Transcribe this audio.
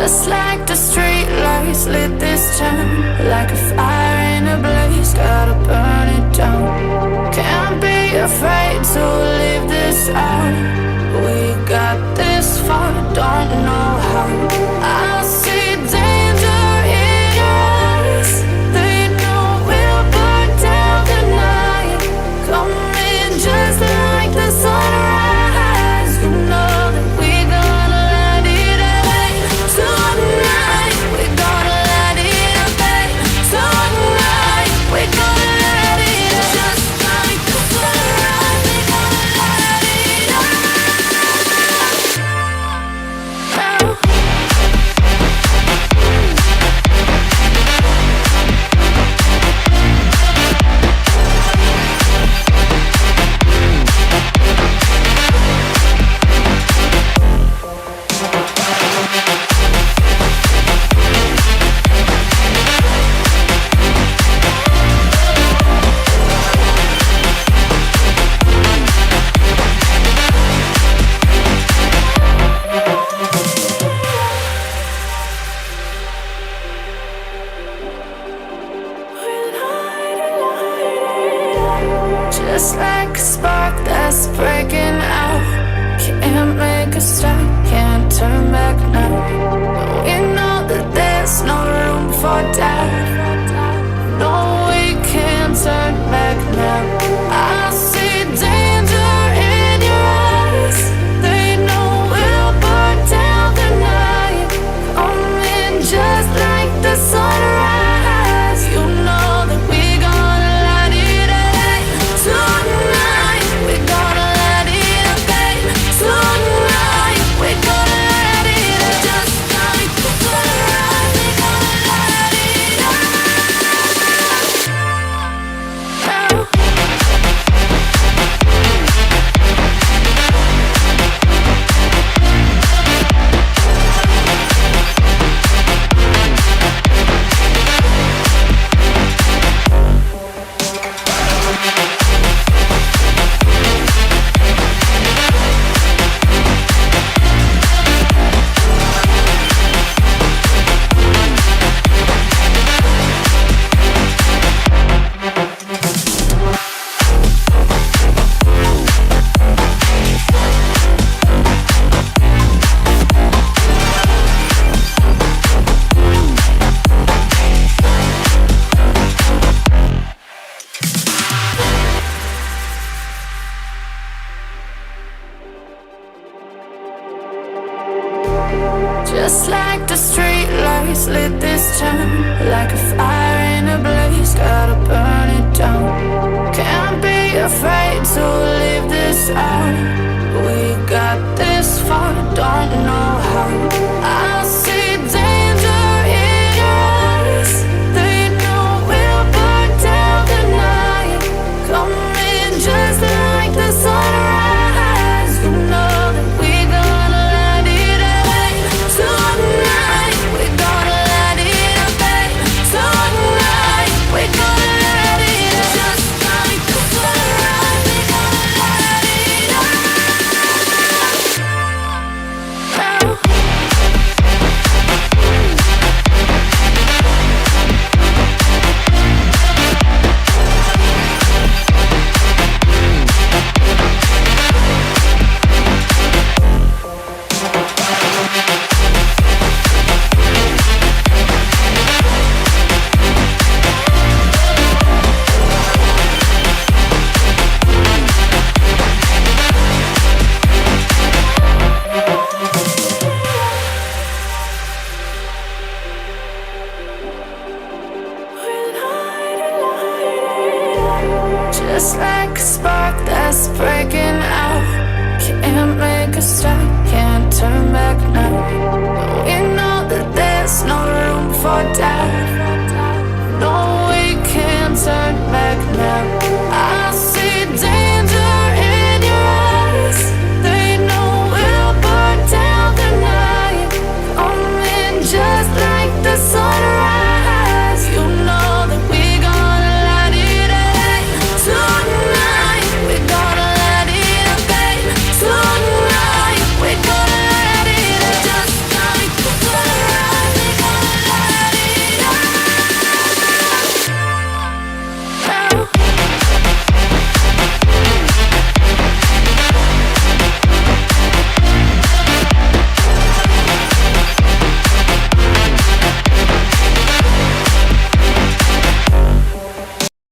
Just like the street lights lit this town, like a fire in a blaze, gotta burn it down. Can't be afraid to leave this out. We got this far, don't know how. I see danger in your eyes. They know we'll burn down the night. Coming just like the sunrise. You know that we gonna light it up tonight. We gonna light it up tonight. We gonna light it up just like the sunrise. We gonna light it up now. Just like a spark that's breaking out. Can't make a stop, can't turn back now. We know that there's no room for doubt. No, we can't turn back now. I see danger in your eyes. They know we'll burn down the night. Coming just like the sunrise. You know that we gonna light it up tonight. We gonna light it up tonight. We gonna light it up just like the sunrise. We gonna light it up now. Just like the street lights lit this town, like a fire in a blaze, gotta burn it down. Can't be afraid to leave this out. We got this